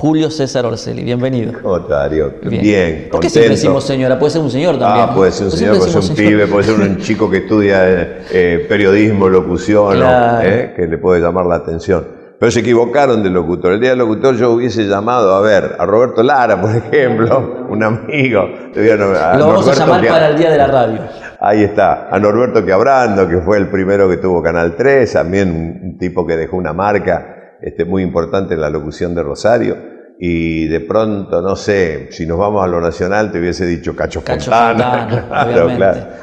Julio César Orselli, bienvenido. ¿Cómo te va, Darío? Bien, ¿por qué siempre decimos señora? Puede ser un señor también. Puede ser un señor, puede ser un pibe, puede ser un chico que estudia periodismo, locución, claro, que le puede llamar la atención. Pero se equivocaron del locutor. El día del locutor yo hubiese llamado, a Roberto Lara, por ejemplo, un amigo. Lo vamos a llamar para el día de la radio. Ahí está, a Norberto Quebrando, que fue el primero que tuvo Canal 3, también un tipo que dejó una marca muy importante en la locución de Rosario. Y de pronto, no sé, si nos vamos a lo nacional, te hubiese dicho Cacho Fontana. Claro.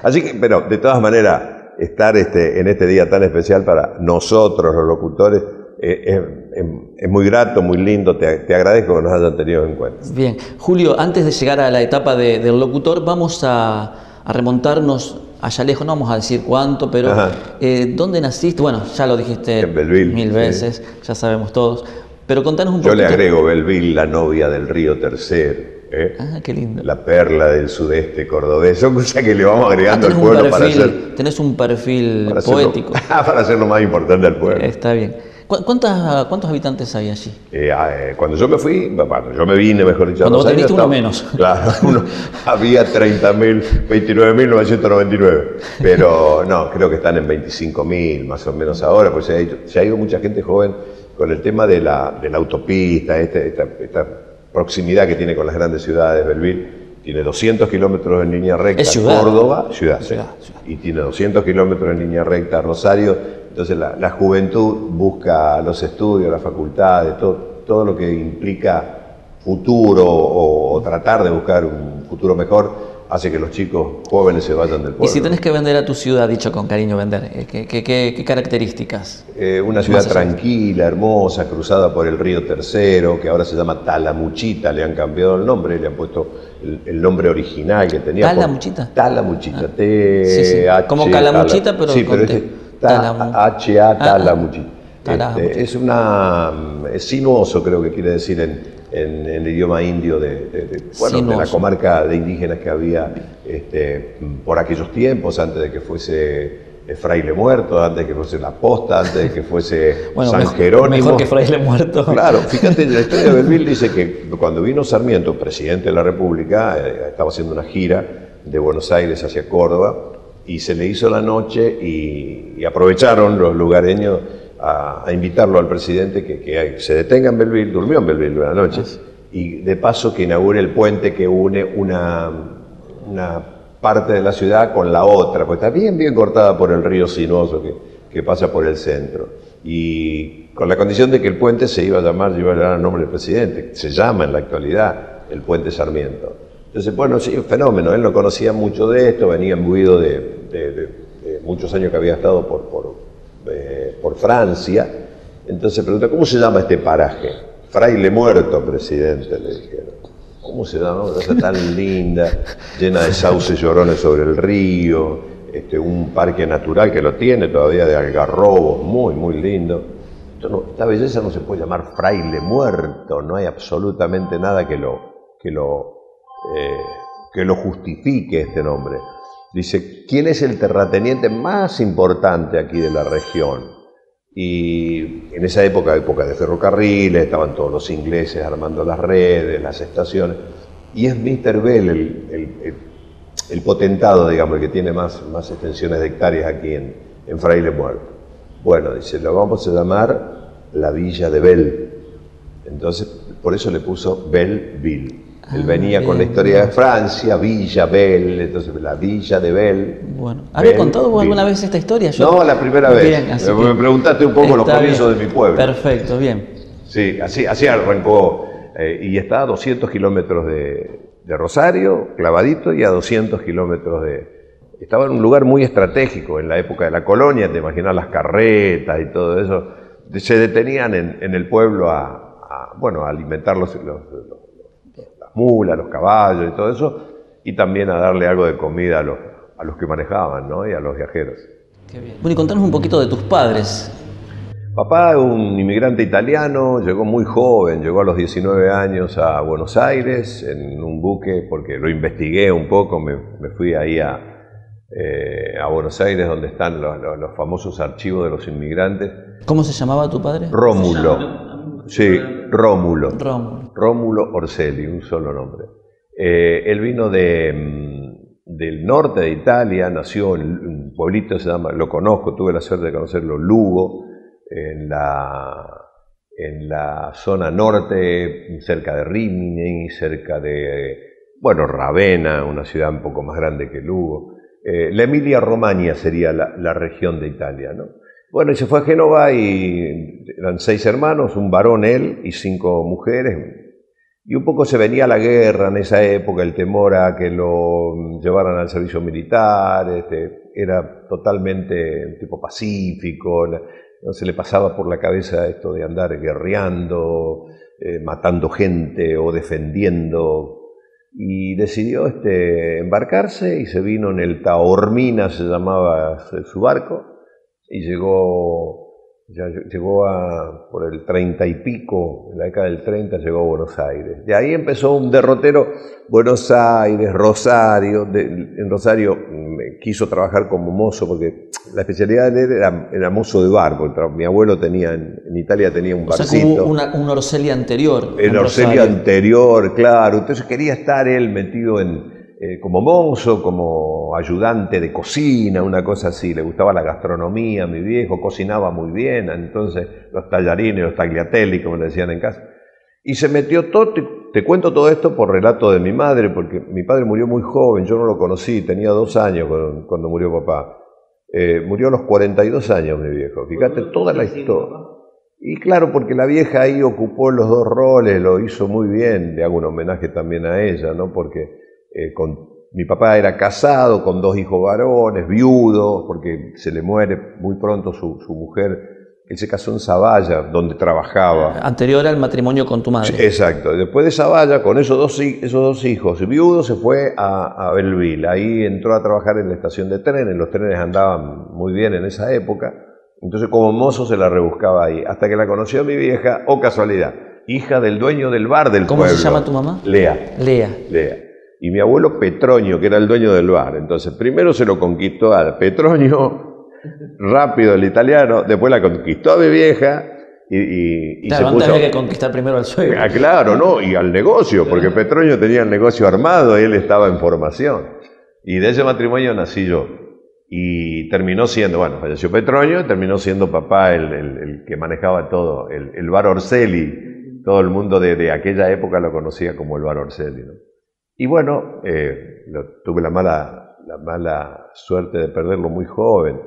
Así que, pero de todas maneras, estar en este día tan especial para nosotros, los locutores, es muy grato, muy lindo. Te agradezco que nos hayan tenido en cuenta. Bien, Julio, antes de llegar a la etapa del locutor, vamos a remontarnos allá lejos, no vamos a decir cuánto, pero ¿dónde naciste? Bueno, ya lo dijiste en Belleville, 1000 veces, ya sabemos todos, pero contanos un poquito. Yo le agrego Belleville, la novia del río Tercero. Qué lindo. La perla del sudeste cordobés. Son cosas que le vamos agregando al pueblo para hacer... Tenés un perfil poético. Para hacer lo más importante al pueblo. Está bien. ¿Cuántos habitantes hay allí? Cuando yo me fui, bueno, yo me vine, mejor dicho, cuando vos te viniste, uno menos. Claro, había 30.000, 29.999. Pero no, creo que están en 25.000 más o menos ahora, pues se ha ido mucha gente joven con el tema de la autopista, esta proximidad que tiene con las grandes ciudades. Belleville tiene 200 kilómetros en línea recta, Córdoba, ciudad. Y tiene 200 kilómetros en línea recta, Rosario. Entonces la juventud busca los estudios, las facultades, todo lo que implica futuro o tratar de buscar un futuro mejor, hace que los chicos jóvenes se vayan del pueblo. Y si tenés que vender a tu ciudad, dicho con cariño vender, ¿qué características? Una ciudad tranquila, hermosa, cruzada por el río Tercero, que ahora se llama Talamuchita, le han cambiado el nombre, le han puesto el nombre original que tenía. ¿Talamuchita? Talamuchita, como Calamuchita, pero sí, con pero H-A, Talamuchita. Es sinuoso, creo que quiere decir en el idioma indio de la comarca de indígenas que había por aquellos tiempos, antes de que fuese Fraile Muerto, antes de que fuese La Posta, antes de que fuese San Jerónimo. Mejor que Fraile Muerto. Claro, fíjate, la historia de Belleville dice que cuando vino Sarmiento, presidente de la República, estaba haciendo una gira de Buenos Aires hacia Córdoba, y se le hizo la noche y aprovecharon los lugareños a invitarlo al presidente que se detenga en Belleville, durmió en Belleville una noche, y de paso que inaugure el puente que une una parte de la ciudad con la otra, porque está bien cortada por el río sinuoso que pasa por el centro, y con la condición de que el puente se iba a dar el nombre del presidente. Se llama en la actualidad el Puente Sarmiento. Entonces, bueno, sí, un fenómeno. Él no conocía mucho de esto, venía imbuido de muchos años que había estado por Francia. Entonces pregunta, ¿cómo se llama este paraje? Fraile Muerto, presidente, le dijeron. ¿Cómo se llama? Una casa tan linda, llena de sauces llorones sobre el río, un parque natural que lo tiene todavía de algarrobos, muy, muy lindo. Esta belleza no se puede llamar Fraile Muerto, no hay absolutamente nada que lo justifique este nombre. Dice, ¿quién es el terrateniente más importante aquí de la región? Y en esa época de ferrocarriles, estaban todos los ingleses armando las redes, las estaciones, y es Mr. Bell el potentado, digamos, el que tiene más extensiones de hectáreas aquí en Fraile Muerto. Bueno, dice, lo vamos a llamar la Villa de Bell. Entonces, por eso le puso Belleville. Él venía con la historia de Francia, Villa, Bell, entonces la Villa de Bell. Bueno, ¿había contado vos alguna vez esta historia? No, la primera vez. Bien, me preguntaste un poco los comienzos de mi pueblo. Perfecto, bien. Sí, así arrancó. Y está a 200 kilómetros de Rosario, clavadito, y a 200 kilómetros Estaba en un lugar muy estratégico en la época de la colonia, te imaginas las carretas y todo eso. Se detenían en el pueblo a alimentar las mulas, los caballos y todo eso, y también a darle algo de comida a los que manejaban, ¿no? Y a los viajeros. Qué bien. Bueno, y contanos un poquito de tus padres. Papá, un inmigrante italiano, llegó muy joven, llegó a los 19 años a Buenos Aires en un buque, porque lo investigué un poco, me fui ahí a Buenos Aires, donde están los famosos archivos de los inmigrantes. ¿Cómo se llamaba tu padre? Rómulo. Sí, Rómulo. Rómulo Orselli, un solo nombre. Él vino del norte de Italia, nació en un pueblito que se llama, lo conozco, tuve la suerte de conocerlo, Lugo, en la zona norte, cerca de Rimini, cerca de, bueno, Ravenna, una ciudad un poco más grande que Lugo. La Emilia-Romagna sería la región de Italia, ¿no? Bueno, y se fue a Génova y eran 6 hermanos, un varón él y 5 mujeres. Y un poco se venía la guerra en esa época, el temor a que lo llevaran al servicio militar, era totalmente un tipo pacífico, no se le pasaba por la cabeza esto de andar guerreando, matando gente o defendiendo. Y decidió embarcarse y se vino en el Taormina, se llamaba su barco, y llegó por el 30 y pico, en la década del 30, llegó a Buenos Aires. De ahí empezó un derrotero, Buenos Aires, Rosario. En Rosario quiso trabajar como mozo, porque la especialidad de él era mozo de barco. Mi abuelo en Italia tenía un barcito. O sea, que hubo un Orselli anterior. El Orselli anterior, claro. Entonces quería estar él metido como mozo, como ayudante de cocina, una cosa así. Le gustaba la gastronomía, mi viejo cocinaba muy bien, entonces los tallarines, los tagliatelli, como le decían en casa. Y se metió todo, te cuento todo esto por relato de mi madre, porque mi padre murió muy joven, yo no lo conocí, tenía 2 años cuando murió papá. Murió a los 42 años mi viejo, fíjate toda la historia. Y claro, porque la vieja ahí ocupó los 2 roles, lo hizo muy bien, le hago un homenaje también a ella, ¿no? Porque mi papá era casado con 2 hijos varones, viudo, porque se le muere muy pronto su mujer. Él se casó en Zavalla, donde trabajaba. Anterior al matrimonio con tu madre. Exacto. Después de Zavalla, con esos dos hijos viudos, se fue a Belleville. Ahí entró a trabajar en la estación de trenes. Los trenes andaban muy bien en esa época. Entonces, como mozo, se la rebuscaba ahí. Hasta que la conoció mi vieja, o casualidad, hija del dueño del bar del pueblo. ¿Cómo se llama tu mamá? Lea. Lea. Y mi abuelo Petronio, que era el dueño del bar. Entonces, primero se lo conquistó a Petronio, rápido el italiano, después la conquistó a mi vieja y claro, se puso... antes había que conquistar primero al suegro. Claro, ¿no? Y al negocio, porque Petronio tenía el negocio armado y él estaba en formación. Y de ese matrimonio nací yo. Y terminó siendo, bueno, falleció Petronio, terminó siendo papá el que manejaba todo, el bar Orselli. Todo el mundo de aquella época lo conocía como el bar Orselli, ¿no? Y bueno, tuve la mala suerte de perderlo muy joven.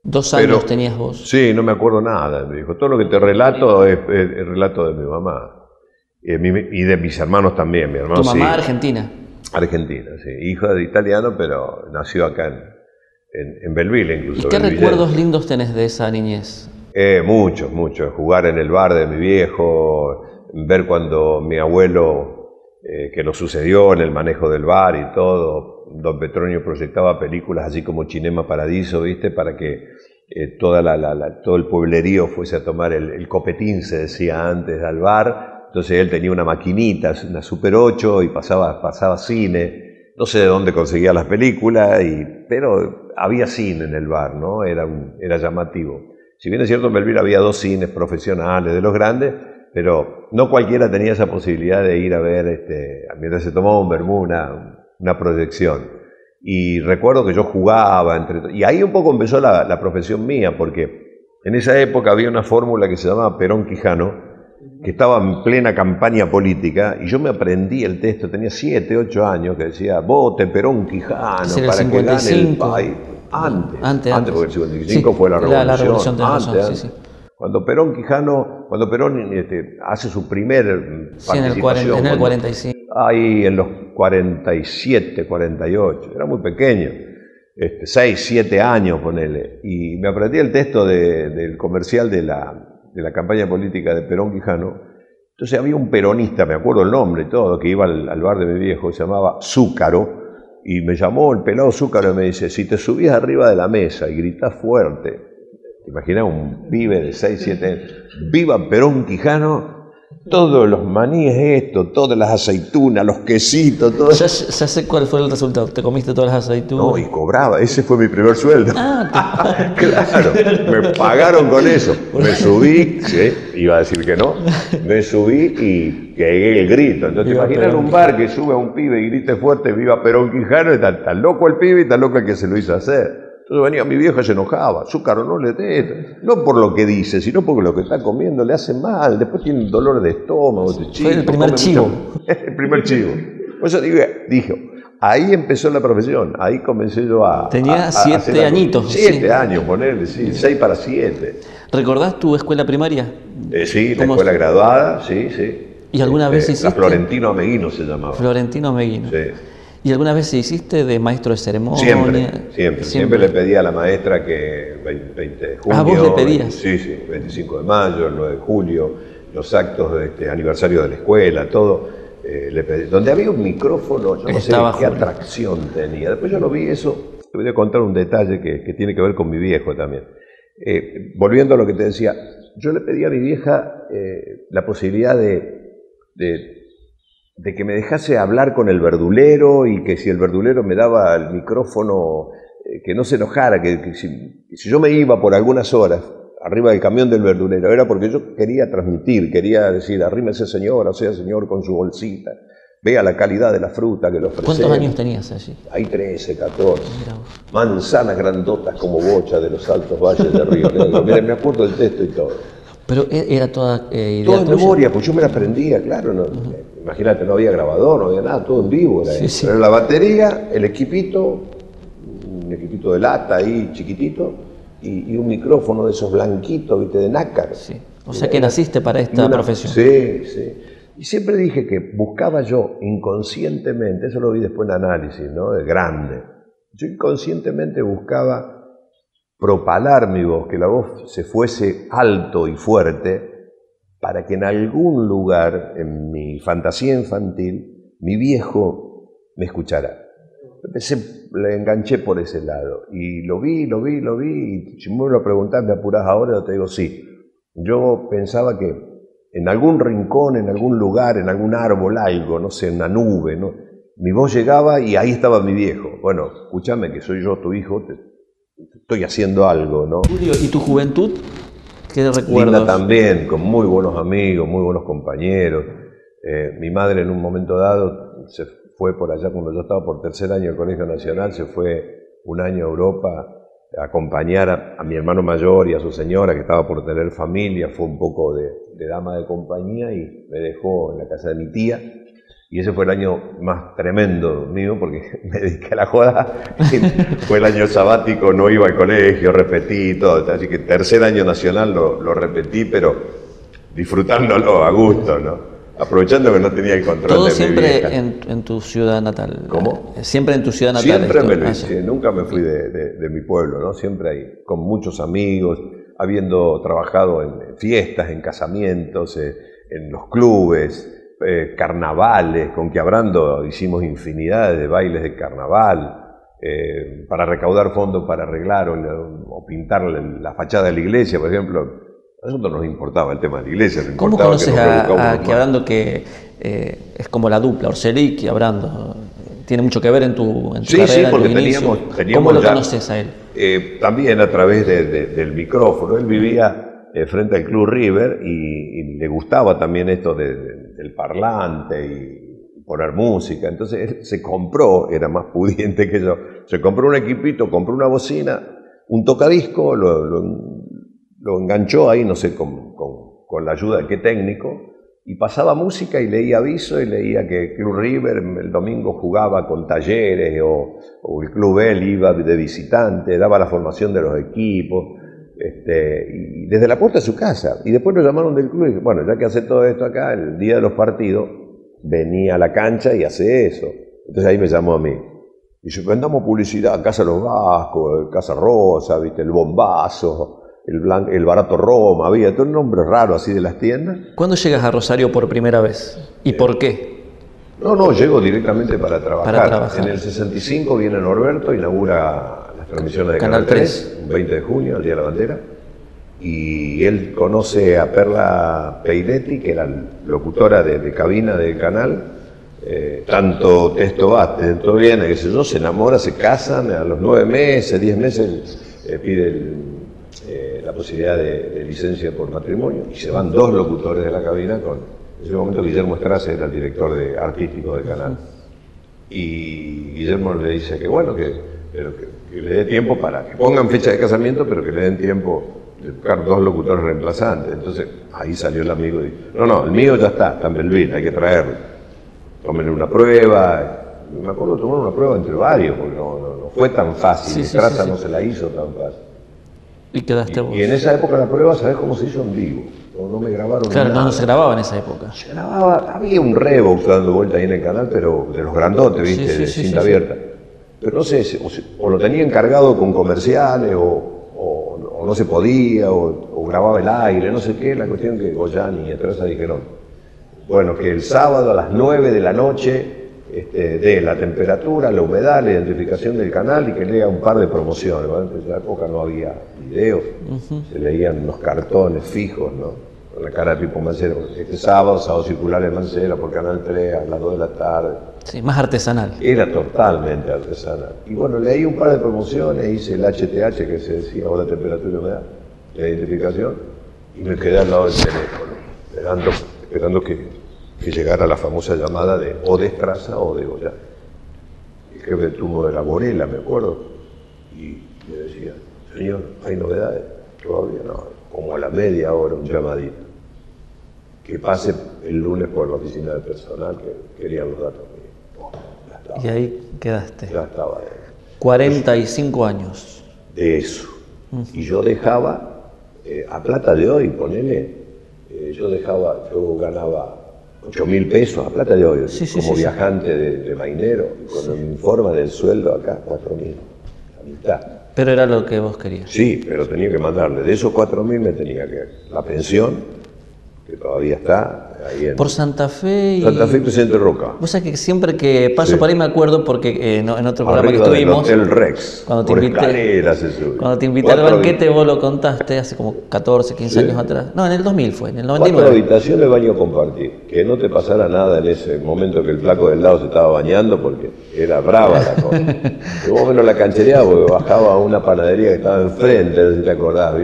2 años tenías vos. Sí, no me acuerdo nada, me dijo. Todo lo que te relato es el relato de mi mamá. Y de mis hermanos también. Mi hermano, ¿Tu mamá sí, argentina? Argentina, sí. Hija de italiano, pero nació acá en Belleville, incluso. ¿Y qué recuerdos lindos tenés de esa niñez? Muchos. Jugar en el bar de mi viejo, ver cuando mi abuelo... que lo sucedió en el manejo del bar y todo. Don Petronio proyectaba películas así como Cinema Paradiso, ¿viste? Para que todo el pueblerío fuese a tomar el copetín, se decía antes, al bar. Entonces él tenía una maquinita, una Super 8, y pasaba cine. No sé de dónde conseguía las películas, pero había cine en el bar, ¿no? Era llamativo. Si bien es cierto, en Belleville había 2 cines profesionales de los grandes, pero no cualquiera tenía esa posibilidad de ir a ver, mientras se tomaba un vermú, una proyección. Y recuerdo que yo jugaba, y ahí un poco empezó la profesión mía, porque en esa época había una fórmula que se llamaba Perón Quijano, que estaba en plena campaña política, y yo me aprendí el texto, tenía 7, 8 años, que decía, vote Perón Quijano para que gane el país. Antes, porque el 55 sí, fue la revolución. Antes. Sí. Cuando Perón hace su primer participación. En el 45. Ahí en los 47, 48, era muy pequeño, 6, 7 años, ponele. Y me aprendí el texto del comercial de la campaña política de Perón Quijano. Entonces había un peronista, me acuerdo el nombre y todo, que iba al bar de mi viejo, se llamaba Zúcaro, y me llamó el pelado Zúcaro y me dice, si te subís arriba de la mesa y gritás fuerte, ¿te imaginas un pibe de 6, 7 años? ¡Viva Perón Quijano! todos los maníes todas las aceitunas, los quesitos, todo ya sé cuál fue el resultado. ¿Te comiste todas las aceitunas? No, y cobraba, ese fue mi primer sueldo. Claro, me pagaron con eso. Me subí, ¿sí? Iba a decir que no, me subí y pegué el grito. Entonces, imaginan un bar que sube a un pibe y grite fuerte, viva Perón Quijano, y tan loco el pibe y tan loco el que se lo hizo hacer. Entonces venía mi vieja, se enojaba, azúcar no le dé, no por lo que dice, sino porque lo que está comiendo le hace mal, después tiene un dolor de estómago. Fue el primer chivo. El primer chivo. Por eso dije, ahí empezó la profesión, ahí comencé yo a... Tenía 7 añitos. 7 años, ponerle, sí, 6 para 7. ¿Recordás tu escuela primaria? Sí, la escuela graduada, sí. ¿Y alguna vez hiciste? La Florentino Ameguino se llamaba. Florentino Ameguino. Sí. ¿Y alguna vez hiciste de maestro de ceremonia? Siempre le pedía a la maestra que 20 de junio... Ah, ¿vos le pedías? Sí, 25 de mayo, el 9 de julio, los actos de aniversario de la escuela, todo. Le pedí. Donde había un micrófono, yo no sé qué atracción tenía. Después yo lo vi eso, te voy a contar un detalle que tiene que ver con mi viejo también. Volviendo a lo que te decía, yo le pedí a mi vieja la posibilidad de que me dejase hablar con el verdulero y que si el verdulero me daba el micrófono, que no se enojara, que si yo me iba por algunas horas arriba del camión del verdulero, era porque yo quería transmitir, quería decir, arrímese señora, o sea señor con su bolsita, vea la calidad de la fruta que le ofrecemos. ¿Cuántos años tenías allí? Hay 13, 14. Manzanas grandotas como bocha de los altos valles de Río Negro. Miren, me acuerdo del texto y todo. Pero era toda idea todo en tuya. memoria, pues yo me la aprendía, claro. No, imagínate, no había grabador, no había nada, todo en vivo. Sí. Pero la batería, el equipito, un equipito de lata ahí chiquitito, y un micrófono de esos blanquitos, ¿viste? De nácar. Sí. O sea que naciste para esta profesión. Sí. Y siempre dije que buscaba yo inconscientemente, eso lo vi después en análisis, ¿no? De grande. Yo inconscientemente buscaba propalar mi voz, que la voz se fuese alto y fuerte, para que en algún lugar, en mi fantasía infantil, mi viejo me escuchara. Le enganché por ese lado, y lo vi, y si me vuelvo a preguntar, ¿me apurás ahora? Te digo, sí. Yo pensaba que en algún rincón, en algún lugar, en algún árbol, algo, no sé, una nube, ¿no? Mi voz llegaba y ahí estaba mi viejo. Bueno, escúchame que soy yo tu hijo, estoy haciendo algo, ¿no? Julio, ¿y tu juventud? ¿Qué recuerdos? Linda también, con muy buenos amigos, muy buenos compañeros. Mi madre en un momento dado se fue por allá cuando yo estaba por 3er año del Colegio Nacional, se fue un año a Europa a acompañar a mi hermano mayor y a su señora que estaba por tener familia, fue un poco de dama de compañía y me dejó en la casa de mi tía. Y ese fue el año más tremendo mío porque me dediqué a la joda. Fue el año sabático, no iba al colegio, repetí todo. Así que 3er año nacional lo repetí, pero disfrutándolo a gusto, ¿no? Aprovechando que no tenía el control ¿Todo de mi siempre vieja. en tu ciudad natal? ¿Cómo? ¿Siempre en tu ciudad natal? Siempre me lo hice, nunca me fui de mi pueblo, ¿no? Siempre ahí, con muchos amigos, habiendo trabajado en fiestas, en casamientos, en los clubes, carnavales, con Quiabrando hicimos infinidad de bailes de carnaval, para recaudar fondos para arreglar o pintar la fachada de la iglesia, por ejemplo. A nosotros nos importaba el tema de la iglesia. ¿Cómo conoces a Quiabrando, que es como la dupla, Orselli y Quiabrando? ¿Tiene mucho que ver en tu carrera? Sí, porque teníamos ¿Cómo lo conoces a él? También a través del micrófono. Él vivía frente al Club River y le gustaba también esto del parlante y poner música. Entonces él se compró, era más pudiente que yo, se compró un equipito, compró una bocina, un tocadisco, lo enganchó ahí, no sé, con la ayuda de qué técnico, y pasaba música y leía aviso y leía que Club River el domingo jugaba con Talleres o el Club él iba de visitante, daba la formación de los equipos, y desde la puerta de su casa. Y después lo llamaron del club y dije, bueno, ya que hace todo esto acá, el día de los partidos venía a la cancha y hace eso. Entonces ahí me llamó a mí. Y dice, vendamos publicidad, Casa Los Vascos, Casa Rosa, ¿viste? El Bombazo, el Barato Roma, había todo un nombre raro así de las tiendas. ¿Cuándo llegas a Rosario por primera vez? ¿Y por qué? No, llego directamente para trabajar. Para trabajar. En el 65 viene Norberto, inaugura las transmisiones de Canal 3, un 20 de junio, el Día de la Bandera. y él conoce a Perla Peiretti, que era locutora de cabina del canal, tanto texto va, texto viene, qué sé yo, se enamora, se casan, a los 9 meses, 10 meses pide la posibilidad de licencia por matrimonio y se van 2 locutores de la cabina en ese momento Guillermo Strasse era el director artístico del canal. Y Guillermo le dice que bueno, pero que le dé tiempo para que pongan fecha de casamiento, pero que le den tiempo de buscar 2 locutores reemplazantes. Entonces ahí salió el amigo y dijo, no, el mío ya está en Belville, hay que traerlo. Tómenle una prueba. Me acuerdo de tomar una prueba entre varios, porque no fue tan fácil, Strasse no se la hizo tan fácil. Y quedaste vos. Y en esa época la prueba, ¿sabés cómo se hizo en vivo? No me grabaron claro, nada. no se grababa en esa época. Se grababa, había un Revox dando vuelta ahí en el canal, pero de los grandotes, ¿viste? De cinta abierta. Pero no sé, o lo tenía encargado con comerciales, o no se podía, o grababa el aire, no sé qué. La cuestión que Goyan y Estresa dijeron, bueno, que el sábado a las 9 de la noche de la temperatura, la humedad, la identificación del canal y que lea un par de promociones. ¿Vale? En esa época no había videos, se leían unos cartones fijos, ¿no? Con la cara de Pipo Mancera. Este sábado circular en Mancera por Canal 3 a las 2 de la tarde. Sí, más artesanal. Era totalmente artesanal. Y bueno, leí un par de promociones, hice el HTH que se decía, o la temperatura y humedad, la identificación, y me quedé al lado del teléfono, esperando que llegara la famosa llamada de o de Estrassa o de Goyan. El jefe de turno de la Morela, me acuerdo, y me decía, señor, ¿hay novedades? Todavía no, como a la media hora un llamadito. Que pase el lunes por la oficina de personal que querían los datos míos. Ya estaba. Y ahí quedaste. Ya estaba. 45 años. De eso. Y yo dejaba, a plata de hoy, ponele, yo ganaba 8.000 pesos a plata de hoy, como viajante de mainero, con el informe del sueldo acá, 4.000, la mitad. Pero era lo que vos querías. Sí, pero tenía que mandarle, de esos 4.000 me tenía que la pensión, que todavía está ahí en... Por Santa Fe y... Santa Fe y Presidente Roca. Vos sabés que siempre que paso por ahí me acuerdo porque en otro programa arriba que estuvimos... del Hotel Rex, cuando te por invité, escalera se sube. Cuando te invité al banquete vos lo contaste hace como 14, 15 años atrás. No, en el 2000 fue, en el 99. 4 habitaciones, baño compartido. Que no te pasara nada en ese momento que el flaco del lado se estaba bañando porque era brava la cosa. Que vos menos la canchereabas porque bajaba a una panadería que estaba enfrente, no sé si te acordás.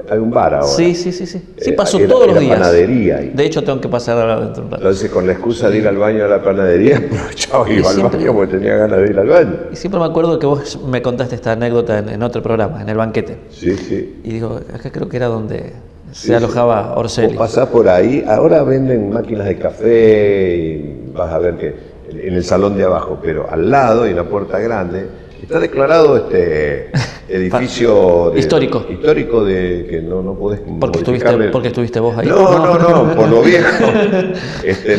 Hay un bar ahora. Sí. Sí, paso todos los días. Panadería ahí. De hecho, tengo que pasar ahora dentro de un rato. Entonces, con la excusa de ir al baño de la panadería, aprovechaba y iba al baño porque tenía ganas de ir al baño. Y siempre me acuerdo que vos me contaste esta anécdota en otro programa, en el banquete. Sí. Y digo, acá creo que era donde se alojaba Orselli. Vos pasás por ahí, ahora venden máquinas de café y vas a ver que en el salón de abajo, pero al lado hay una puerta grande. Está declarado edificio histórico de que no podés porque estuviste vos ahí. No, por lo viejo.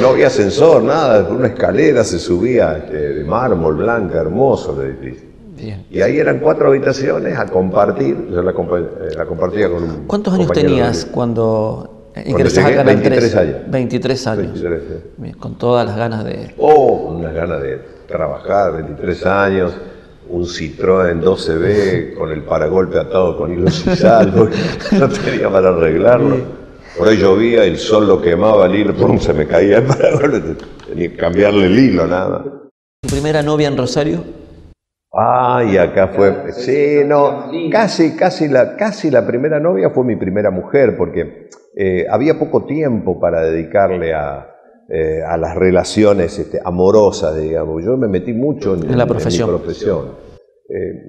No había ascensor, nada, por una escalera se subía de mármol blanca, hermoso el edificio. Bien. Y ahí eran 4 habitaciones a compartir, yo la compartía con un... ¿Cuántos años tenías cuando ingresaste al Canal 3? 23 años. 23 años. 23, sí. Bien, con todas las ganas de... con unas ganas de trabajar, 23 años, un Citroën 12B con el paragolpe atado con hilo sisal, no tenía para arreglarlo. Por ahí llovía, el sol lo quemaba, el hilo, pum, se me caía el paragolpe, tenía que cambiarle el hilo, nada. ¿Tu primera novia en Rosario? Y acá fue, sí, no, casi la primera novia fue mi primera mujer, porque había poco tiempo para dedicarle a las relaciones amorosas, digamos. Yo me metí mucho en la profesión. En mi profesión.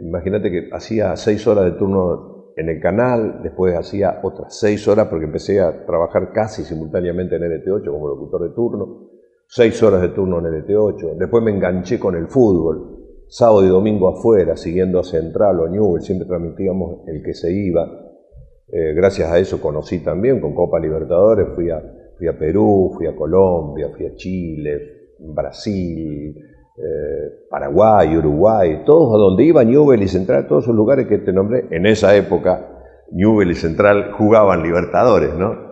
Imagínate que hacía 6 horas de turno en el canal, después hacía otras 6 horas porque empecé a trabajar casi simultáneamente en LT8 como locutor de turno, 6 horas de turno en LT8, después me enganché con el fútbol. Sábado y domingo afuera, siguiendo a Central o Newell, siempre transmitíamos el que se iba. Gracias a eso conocí también, con Copa Libertadores, fui a Perú, fui a Colombia, fui a Chile, Brasil, Paraguay, Uruguay, todos a donde iba Newell y Central, todos esos lugares que te nombré. En esa época, Newell y Central jugaban Libertadores, ¿no?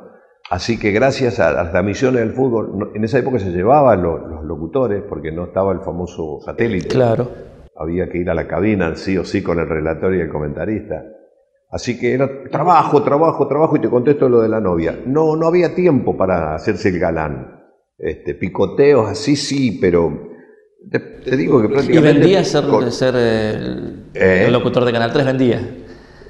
Así que gracias a las transmisiones del fútbol, en esa época se llevaban los locutores porque no estaba el famoso satélite. Claro. Había que ir a la cabina sí o sí con el relator y el comentarista. Así que era trabajo, trabajo, trabajo, y te contesto lo de la novia. No, no había tiempo para hacerse el galán. Picoteos así sí, pero te digo que prácticamente... ¿Y vendía ser el locutor de Canal 3? ¿Vendía?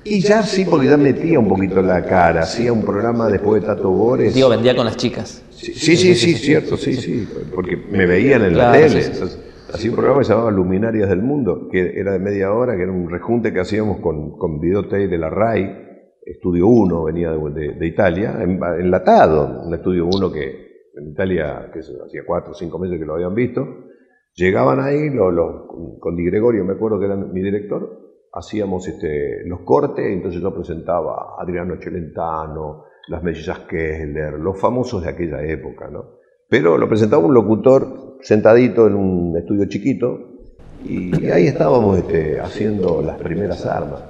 Y ya sí, porque ya metía un poquito la cara, hacía un programa después de Tato Bores. Digo, vendía con las chicas. Sí, cierto, sí, porque me veían en la tele. Entonces, hacía un programa que se llamaba Luminarias del Mundo, que era de media hora, que era un rejunte que hacíamos con videotape de la RAI, Estudio 1, venía de Italia, enlatado, un Estudio 1 que en Italia, que hacía 4 o 5 meses que lo habían visto. Llegaban ahí, con Di Gregorio, me acuerdo que era mi director, hacíamos los cortes, entonces yo presentaba a Adriano Celentano, las mellizas Kessler, los famosos de aquella época, ¿no? Pero lo presentaba un locutor sentadito en un estudio chiquito, y ahí estábamos haciendo las primeras armas.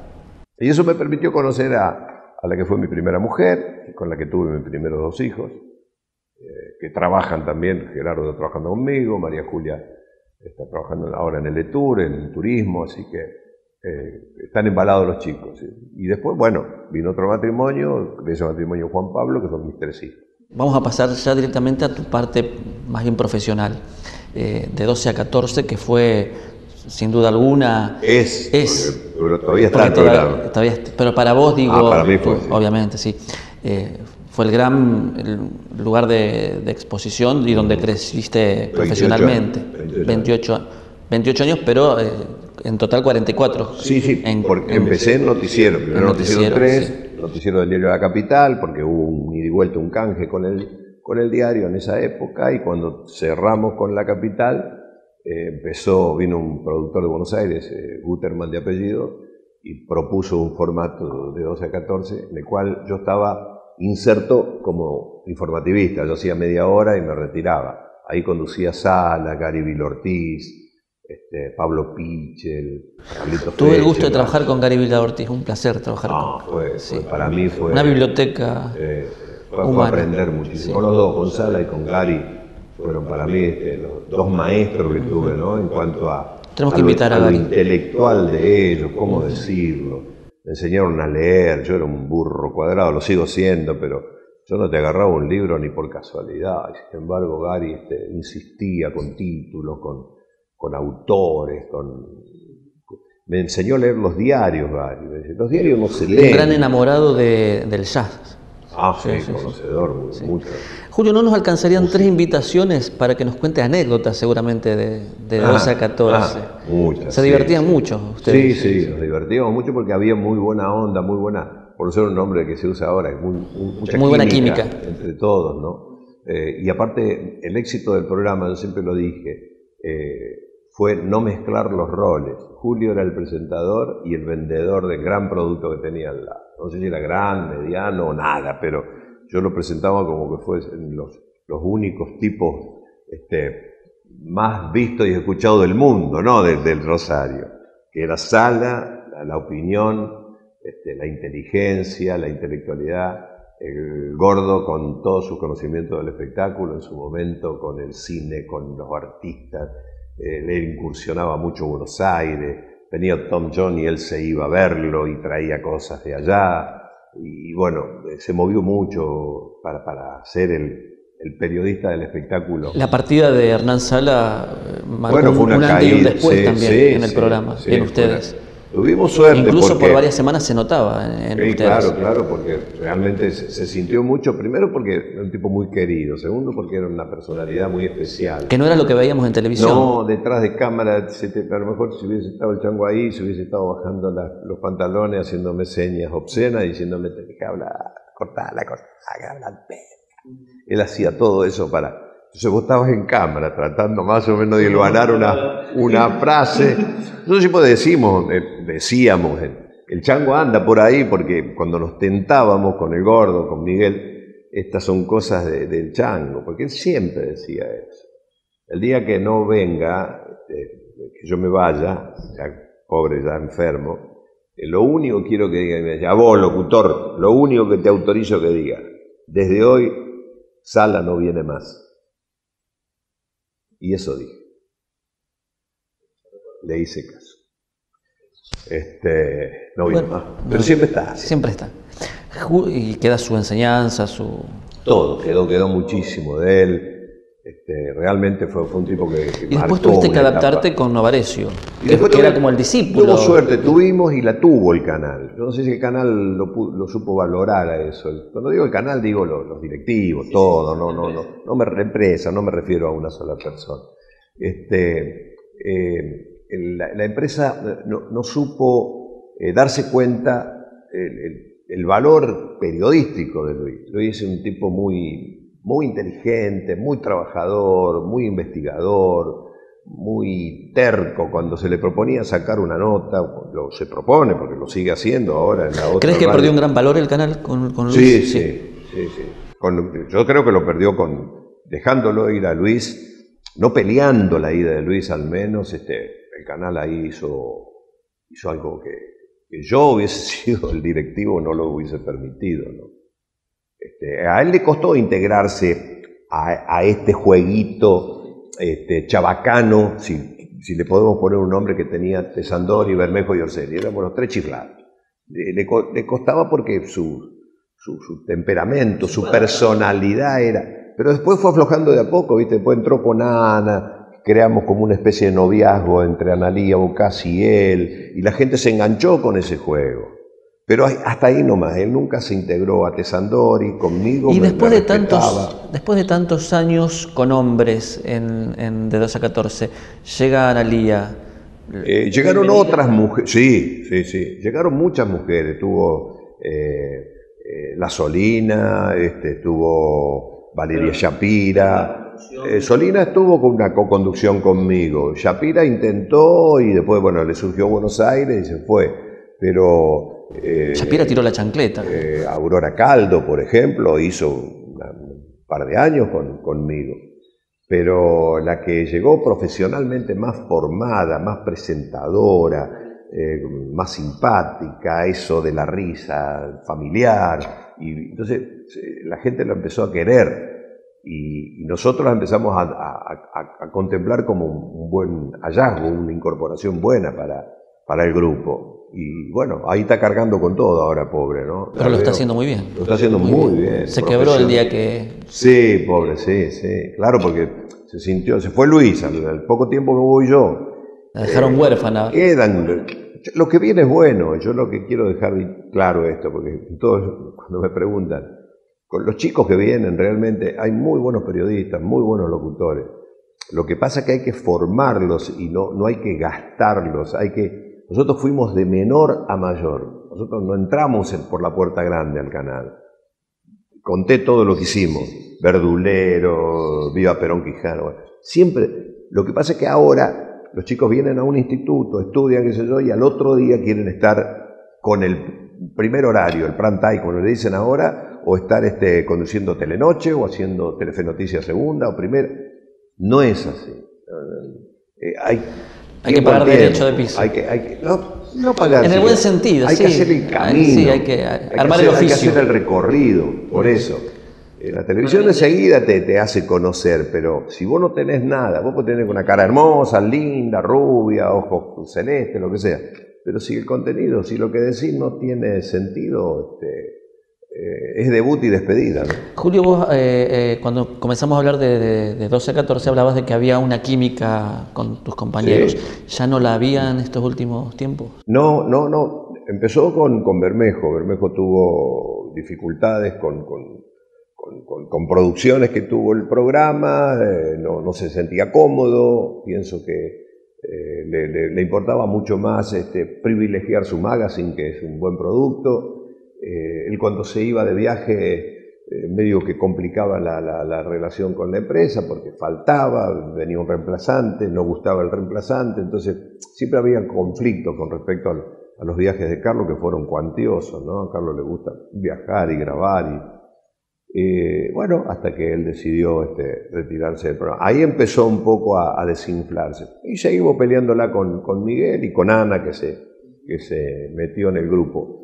Y eso me permitió conocer a la que fue mi primera mujer, con la que tuve mis primeros 2 hijos, que trabajan también. Gerardo está trabajando conmigo, María Julia está trabajando ahora en el ETUR, en el turismo, así que están embalados los chicos. ¿Sí? Y después, bueno, vino otro matrimonio, de ese matrimonio Juan Pablo, que son mis 3 hijos. Vamos a pasar ya directamente a tu parte más bien profesional, de 12 a 14, que fue, sin duda alguna... Pero todavía está el programa. Pero para vos, digo... para mí fue, sí. Obviamente, sí. Fue el lugar de exposición y donde creciste profesionalmente. 28 años, pero en total 44. Sí, porque empecé en Noticiero. Primero Noticiero 3, sí. Noticiero del diario La Capital, porque hubo un ida y vuelta, un canje con el diario en esa época, y cuando cerramos con La Capital, vino un productor de Buenos Aires, Guterman de apellido, y propuso un formato de 12 a 14, en el cual yo estaba inserto como informativista. Yo hacía media hora y me retiraba. Ahí conducía Sala, Gary Vilortiz, Pablo Pichel, Carlitos. Tuve el gusto de trabajar con Gary Vilortiz, un placer trabajar con él. Para mí fue una biblioteca fue aprender muchísimo. Con los dos, con Sala y con Gary, fueron para mí los 2 maestros que tuve, ¿no? En cuanto a lo intelectual de ellos, cómo decirlo. Me enseñaron a leer, yo era un burro cuadrado, lo sigo siendo, pero yo no te agarraba un libro ni por casualidad. Y sin embargo, Gary insistía con títulos, con autores, me enseñó a leer los diarios, Gary. Los diarios no se leen. Un gran enamorado del jazz. Sí, conocedor, mucho. Julio, ¿no nos alcanzarían 3 invitaciones para que nos cuente anécdotas seguramente de 12 a 14? Muchas. Se divertían mucho ustedes. Sí, nos divertíamos mucho porque había muy buena onda, por ser un nombre que se usa ahora, mucha buena química entre todos, ¿no? Y aparte, el éxito del programa, yo siempre lo dije, fue no mezclar los roles. Julio era el presentador y el vendedor del gran producto que tenía al lado. No sé si era gran, mediano o nada, pero yo lo presentaba como que fuesen los únicos tipos más vistos y escuchados del mundo, ¿no? Del Rosario, que era Sala, la opinión, la inteligencia, la intelectualidad, el Gordo con todo su conocimiento del espectáculo, en su momento con el cine, con los artistas. Él incursionaba mucho en Buenos Aires, venía Tom Jones y él se iba a verlo y traía cosas de allá, y bueno, se movió mucho para ser el periodista del espectáculo. La partida de Hernán Sala marcó un antes y un después también en el programa, en ustedes. Tuvimos suerte. Incluso por varias semanas se notaba en ustedes. Claro, porque realmente se sintió mucho. Primero porque era un tipo muy querido. Segundo porque era una personalidad muy especial. Que no era lo que veíamos en televisión. No, detrás de cámara, a lo mejor si hubiese estado el chango ahí, se hubiese estado bajando los pantalones, haciéndome señas obscenas, diciéndome, tenés que hablar, cortala, que hablar. Él hacía todo eso para... Entonces vos estabas en cámara tratando más o menos de hilvanar una frase. Nosotros siempre decíamos, el chango anda por ahí, porque cuando nos tentábamos con el Gordo, con Miguel, estas son cosas del chango, porque él siempre decía eso. El día que no venga, que yo me vaya, ya pobre, ya enfermo, lo único que quiero que diga, a vos, locutor, lo único que te autorizo que diga, desde hoy Sala no viene más. Y eso dije. Le hice caso. No vino más. Pero siempre está. Siempre está. Y queda su enseñanza, su... Todo, quedó muchísimo de él. Realmente fue un tipo que y después tuviste que adaptarte etapa. Con Novarecio, que era como el discípulo. Tuvo suerte, tuvimos y la tuvo el canal. Yo no sé si el canal lo supo valorar a eso. Cuando digo el canal, digo los directivos, todo, no me empresa, no me refiero a una sola persona. La empresa no supo darse cuenta el valor periodístico de Luis. Luis es un tipo muy inteligente, muy trabajador, muy investigador, muy terco. Cuando se le proponía sacar una nota, se propone, porque lo sigue haciendo ahora en la otra. ¿Crees que perdió un gran valor el canal con Luis? Sí. Yo creo que lo perdió dejándolo ir a Luis, no peleando la ida de Luis al menos. El canal ahí hizo algo que yo hubiese sido el directivo no lo hubiese permitido, ¿no? A él le costó integrarse a este jueguito chabacano, si le podemos poner un nombre que tenía Tesandori, Bermejo y Orselli. Éramos los tres chiflados. Le costaba porque su temperamento, su personalidad era... Pero después fue aflojando de a poco, ¿viste? Después entró con Ana, creamos como una especie de noviazgo entre Analía Bocasi y él, y la gente se enganchó con ese juego. Pero hasta ahí nomás, él nunca se integró a Tesandori, conmigo. Y después de tantos años con hombres de 2 a 14, llega Analía. Llegaron otras mujeres, sí, llegaron muchas mujeres. Tuvo La Solina, tuvo Valeria Shapira. Solina estuvo con una co-conducción conmigo. Shapira intentó y después, bueno, le surgió Buenos Aires y se fue. Pero... Shapira tiró la chancleta. Aurora Caldo, por ejemplo, hizo un par de años conmigo. Pero la que llegó profesionalmente más formada, más presentadora, más simpática, eso de la risa familiar, y entonces la gente lo empezó a querer. Y nosotros la empezamos a contemplar como un buen hallazgo, una incorporación buena para el grupo. Y bueno, ahí está cargando con todo ahora, pobre, ¿no? Pero lo está haciendo muy bien. Lo está haciendo muy bien. Se quebró el día que... Sí, pobre, sí. Claro, porque se fue Luis, al poco tiempo me voy yo. La dejaron huérfana. Lo que viene es bueno. Yo lo que quiero dejar claro esto, porque todos cuando me preguntan, con los chicos que vienen realmente hay muy buenos periodistas, muy buenos locutores. Lo que pasa es que hay que formarlos y no hay que gastarlos, Nosotros fuimos de menor a mayor. Nosotros no entramos por la puerta grande al canal. Conté todo lo que hicimos. Verdulero, Viva Perón Quijano. Siempre. Lo que pasa es que ahora los chicos vienen a un instituto, estudian, qué sé yo, y al otro día quieren estar con el primer horario, el prime time, como le dicen ahora, o estar conduciendo Telenoche, o haciendo Telefe Noticias segunda o primera. No es así. Hay que pagar derecho de piso. No pagar. En el buen sentido, hay que hacer el camino. Sí, hay que armar el oficio. Hay que hacer el recorrido, por eso. La televisión enseguida te hace conocer, pero si vos no tenés nada, vos podés tener una cara hermosa, linda, rubia, ojos celestes, lo que sea. Pero si el contenido, si lo que decís no tiene sentido, es debut y despedida, ¿no? Julio, vos cuando comenzamos a hablar de 12 a 14 hablabas de que había una química con tus compañeros. Sí. ¿Ya no la había en estos últimos tiempos? No. Empezó con Bermejo. Bermejo tuvo dificultades con producciones que tuvo el programa, no se sentía cómodo. Pienso que le importaba mucho más privilegiar su magazine, que es un buen producto. Él cuando se iba de viaje medio que complicaba la relación con la empresa porque faltaba, venía un reemplazante, no gustaba el reemplazante, entonces siempre había conflictos con respecto a los viajes de Carlos, que fueron cuantiosos, ¿no? A Carlos le gusta viajar y grabar bueno, hasta que él decidió retirarse del programa. Ahí empezó un poco a desinflarse y seguimos peleándola con Miguel y con Ana, que se metió en el grupo.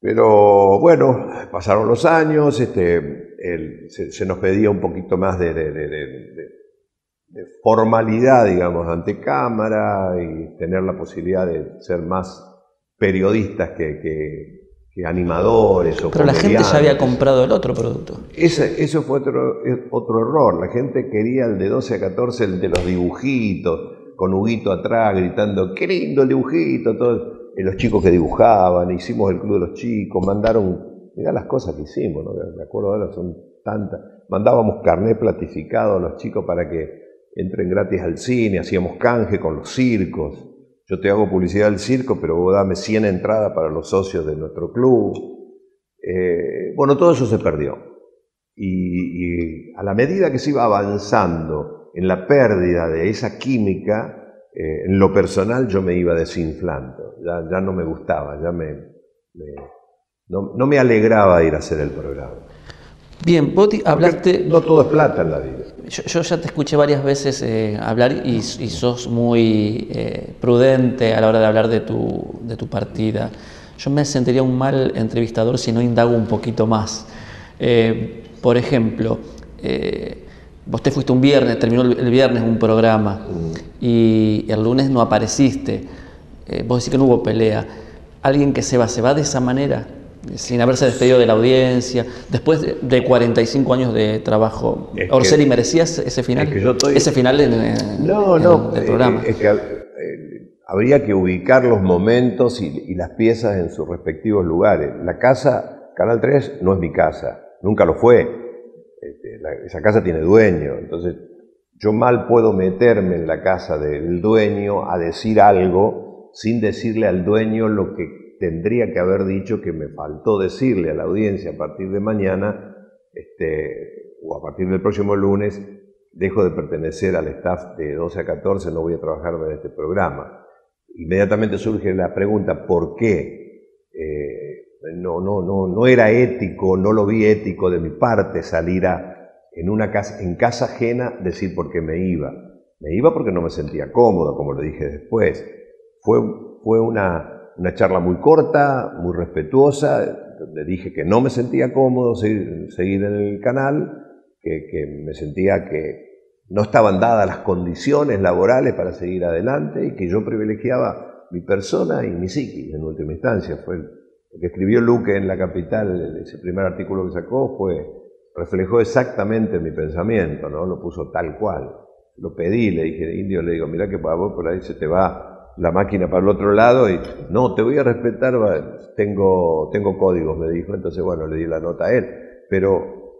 Pero bueno, pasaron los años, se nos pedía un poquito más de formalidad, digamos, ante cámara y tener la posibilidad de ser más periodistas que animadores o Pero la gente ya había comediantes. comprado el otro producto. Eso fue otro error. La gente quería el de 12 a 14, el de los dibujitos, con Huguito atrás gritando, qué lindo el dibujito, todo. Los chicos que dibujaban, hicimos el Club de los Chicos, mandaron, mirá las cosas que hicimos, ¿no? Me acuerdo ahora, son tantas. Mandábamos carnet platificado a los chicos para que entren gratis al cine, hacíamos canje con los circos. Yo te hago publicidad del circo, pero vos dame 100 entradas para los socios de nuestro club. Bueno, todo eso se perdió. Y a la medida que se iba avanzando en la pérdida de esa química, en lo personal yo me iba desinflando. Ya no me gustaba, no me alegraba ir a hacer el programa. Bien, vos hablaste... Porque no todo es plata en la vida. Yo ya te escuché varias veces hablar y sos muy prudente a la hora de hablar de tu partida. Yo me sentiría un mal entrevistador si no indago un poquito más. Por ejemplo, vos te fuiste un viernes, terminó el viernes un programa y el lunes no apareciste. Vos decís que no hubo pelea. Alguien que se va de esa manera, sin haberse despedido de la audiencia, después de 45 años de trabajo. ¿Orselli merecía ese final? Es que yo estoy... Ese final en el programa. Es que habría que ubicar los momentos y las piezas en sus respectivos lugares. La casa, Canal 3, no es mi casa, nunca lo fue. Esa casa tiene dueño, entonces yo mal puedo meterme en la casa del dueño a decir algo sin decirle al dueño lo que tendría que haber dicho, que me faltó decirle a la audiencia a partir de mañana, o a partir del próximo lunes, dejo de pertenecer al staff de 12 a 14, no voy a trabajarme en este programa. Inmediatamente surge la pregunta, ¿por qué? No era ético, no lo vi ético de mi parte salir en casa ajena, decir por qué me iba. Me iba porque no me sentía cómodo, como lo dije después. Fue una charla muy corta, muy respetuosa, donde dije que no me sentía cómodo seguir en el canal, que me sentía que no estaban dadas las condiciones laborales para seguir adelante y que yo privilegiaba mi persona y mi psiquis en última instancia. Fue lo que escribió Luque en La Capital, ese primer artículo que sacó, reflejó exactamente mi pensamiento, ¿no? Lo puso tal cual. Lo pedí, le dije, Indio, le digo, mirá que para vos por ahí se te va la máquina para el otro lado y no, te voy a respetar, tengo códigos, me dijo. Entonces, bueno, le di la nota a él. Pero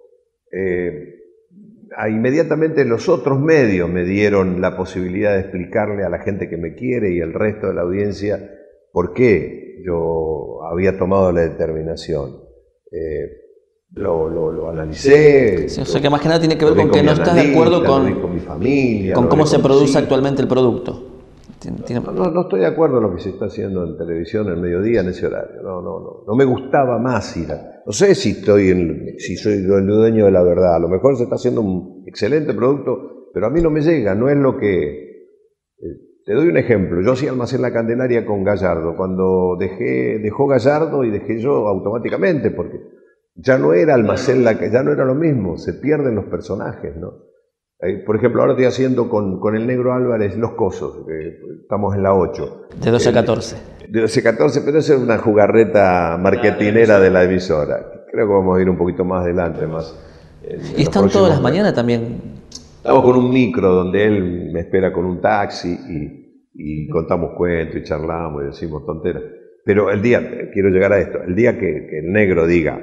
inmediatamente los otros medios me dieron la posibilidad de explicarle a la gente que me quiere y el resto de la audiencia por qué yo había tomado la determinación. Lo analicé. Sí, o sea que más que nada tiene que ver con que no estás de acuerdo con mi familia, con cómo se produce actualmente el producto. No estoy de acuerdo en lo que se está haciendo en televisión el mediodía en ese horario. No me gustaba más ir no sé si soy el dueño de la verdad. A lo mejor se está haciendo un excelente producto, pero a mí no me llega, no es lo que... Te doy un ejemplo. Yo hacía Almacén La Candelaria con Gallardo. Cuando dejó Gallardo y dejé yo automáticamente, porque ya no era Almacén, ya no era lo mismo, se pierden los personajes, ¿no? Por ejemplo, ahora estoy haciendo con el Negro Álvarez Los Cosos, estamos en la 8. De 12 a 14. De 12 a 14, pero esa es una jugarreta marketinera de la emisora. Creo que vamos a ir un poquito más adelante. ¿Y están todas las mañanas también? Estamos con un micro donde él me espera con un taxi y contamos cuentos y charlamos y decimos tonteras. Pero quiero llegar a esto, el día que el Negro diga,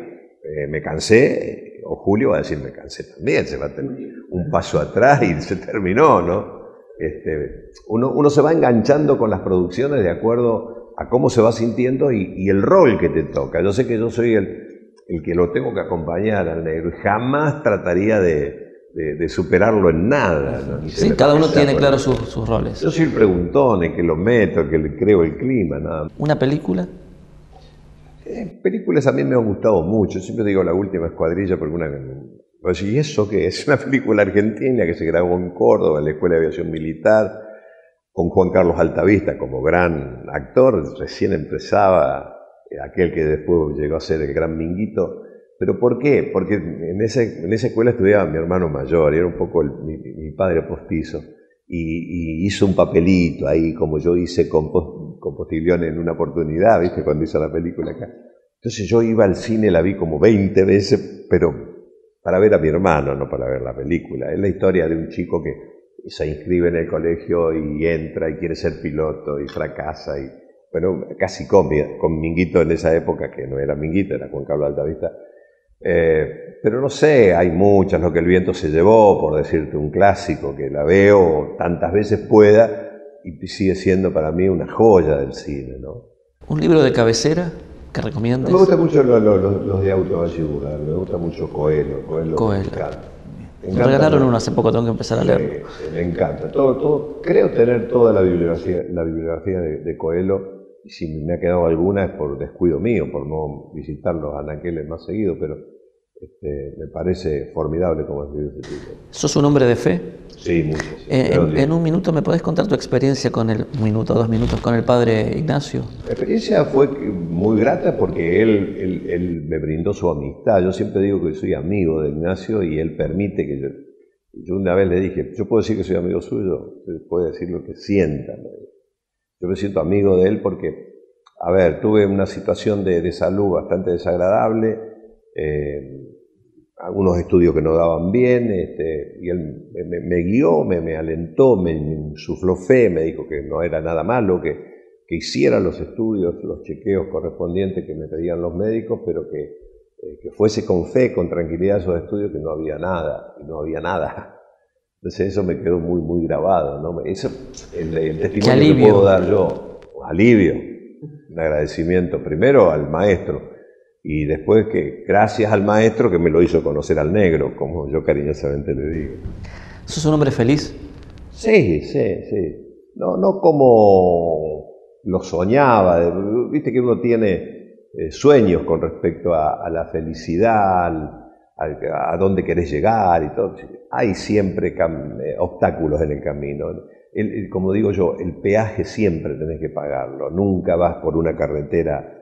me cansé, o Julio va a decir, me cansé también, se va a tener un paso atrás y se terminó, ¿no? Uno se va enganchando con las producciones de acuerdo a cómo se va sintiendo y el rol que te toca. Yo sé que yo soy el que lo tengo que acompañar al Negro y jamás trataría de superarlo en nada, ¿no? Sí, cada uno tiene claro sus roles. Yo soy el preguntón, el que lo meto, el que le creo el clima, nada más. ¿Una película? Películas a mí me han gustado mucho, siempre digo La Última Escuadrilla porque ¿y eso qué es? Una película argentina que se grabó en Córdoba, en la Escuela de Aviación Militar, con Juan Carlos Altavista como gran actor, recién empezaba aquel que después llegó a ser el gran Minguito, ¿Pero por qué? Porque en esa escuela estudiaba mi hermano mayor, y era un poco mi padre postizo, y hizo un papelito ahí, como yo hice con Postiglione en una oportunidad, ¿viste? Cuando hizo la película acá. Entonces yo iba al cine, la vi como 20 veces, pero para ver a mi hermano, no para ver la película. Es la historia de un chico que se inscribe en el colegio y entra y quiere ser piloto y fracasa, y bueno, casi con Minguito en esa época, que no era Minguito, era Juan Carlos Altavista. Pero no sé, hay muchas, Lo que el viento se llevó, por decirte un clásico, que la veo tantas veces pueda y sigue siendo para mí una joya del cine, ¿no? ¿Un libro de cabecera que recomiendes? Me gustan mucho los de autoayuda, me gusta mucho Coelho. Me encanta. Me regalaron uno hace poco, tengo que empezar a leerlo. Me encanta. Creo tener toda la bibliografía de Coelho, y si me ha quedado alguna es por descuido mío, por no visitar los anaqueles más seguido, pero me parece formidable como escribió ese tipo. ¿Sos un hombre de fe? Sí, mucho. Sí. En un minuto, ¿me podés contar tu experiencia con un minuto, 2 minutos, con el padre Ignacio? La experiencia fue muy grata porque él me brindó su amistad. Yo siempre digo que soy amigo de Ignacio y él permite que yo una vez le dije, yo puedo decir que soy amigo suyo, usted puede decir lo que sienta. Yo me siento amigo de él porque, a ver, tuve una situación de salud bastante desagradable, algunos estudios que no daban bien, y él me guió, me alentó, me insufló fe, me dijo que no era nada malo, que hiciera los estudios, los chequeos correspondientes que me pedían los médicos, pero que fuese con fe, con tranquilidad esos estudios, que no había nada, y no había nada. Entonces eso me quedó muy, muy grabado, ¿no? Eso, el testimonio que puedo dar yo, alivio, un agradecimiento primero al maestro, y después que gracias al maestro que me lo hizo conocer al negro, como yo cariñosamente le digo. ¿Sos un hombre feliz? Sí. No como lo soñaba, viste que uno tiene sueños con respecto a la felicidad, a dónde querés llegar y todo. Hay siempre obstáculos en el camino. Como digo yo, el peaje siempre tenés que pagarlo. Nunca vas por una carretera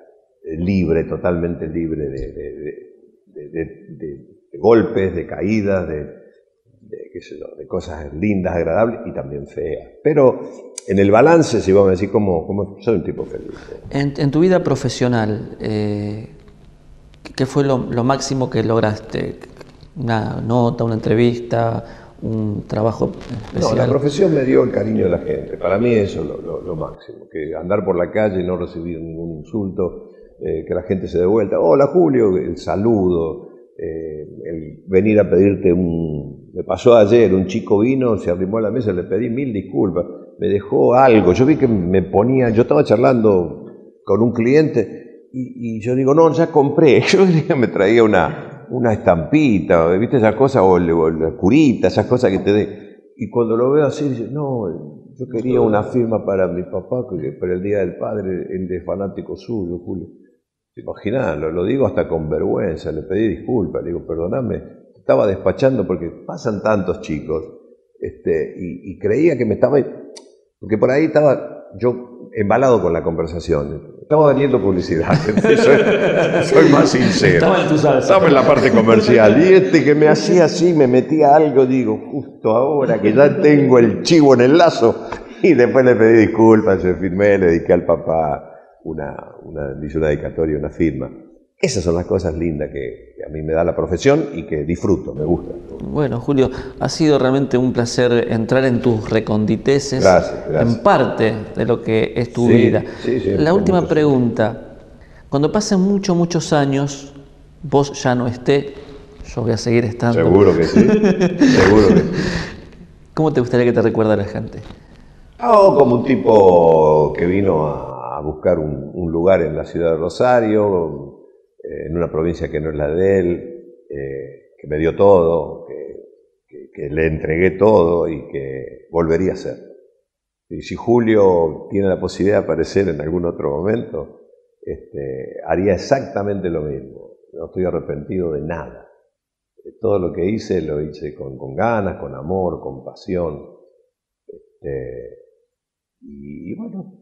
libre, totalmente libre de golpes, de caídas, qué sé yo, de cosas lindas, agradables y también feas. Pero en el balance, si vamos a decir, como soy un tipo feliz. En tu vida profesional, ¿qué fue lo máximo que lograste? ¿Una nota, una entrevista, un trabajo especial? No, la profesión me dio el cariño de la gente. Para mí eso es lo máximo. Que andar por la calle y no recibir ningún insulto, que la gente se dé vuelta. Hola Julio, el saludo, el venir a pedirte Me pasó ayer, un chico vino, se arrimó a la mesa, le pedí 1000 disculpas, me dejó algo. Yo vi que yo estaba charlando con un cliente y yo digo, no, ya compré. Yo creía que me traía una estampita, ¿viste esas cosas? O la curita, esas cosas que te den. Y cuando lo veo así, dice, no, yo quería una firma para mi papá, para el Día del Padre, el de fanático suyo, Julio. ¿Te imaginas? Lo digo hasta con vergüenza, le pedí disculpas, le digo, perdóname, estaba despachando porque pasan tantos chicos, y creía que me estaba... Porque por ahí estaba yo embalado con la conversación. Estaba vendiendo publicidad, soy más sincero. Estaba en tu salsa. Estaba en la parte comercial. Y que me hacía así, me metía algo, digo, justo ahora que ya tengo el chivo en el lazo. Y después le pedí disculpas, yo firmé, le dediqué al papá hice una dedicatoria, una firma. Esas son las cosas lindas que a mí me da la profesión y que disfruto, me gusta. Bueno, Julio, ha sido realmente un placer entrar en tus reconditeces, gracias. En parte de lo que es tu vida. Sí, la última pregunta, cuando pasen muchos años, vos ya no estés, yo voy a seguir estando. Seguro que sí, seguro que sí. ¿Cómo te gustaría que te recuerde la gente? Como un tipo que vino a buscar un lugar en la ciudad de Rosario, en una provincia que no es la de él, que me dio todo, que le entregué todo y que volvería a ser. Y si Julio tiene la posibilidad de aparecer en algún otro momento, haría exactamente lo mismo. No estoy arrepentido de nada. Todo lo que hice lo hice con ganas, con amor, con pasión. Y bueno,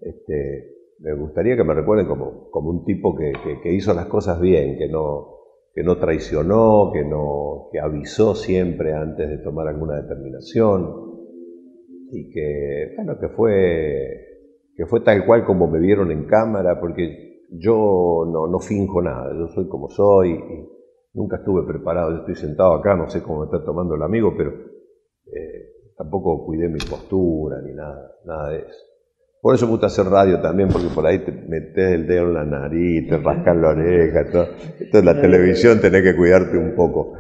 me gustaría que me recuerden como un tipo que hizo las cosas bien, que no que no traicionó, que avisó siempre antes de tomar alguna determinación y que, bueno, que fue tal cual como me vieron en cámara, porque yo no finjo nada, yo soy como soy y nunca estuve preparado. Yo estoy sentado acá, no sé cómo me está tomando el amigo, pero tampoco cuidé mi postura ni nada de eso. Por eso me gusta hacer radio también, porque por ahí te metes el dedo en la nariz, te rascas la oreja, todo. Entonces la televisión tenés que cuidarte un poco.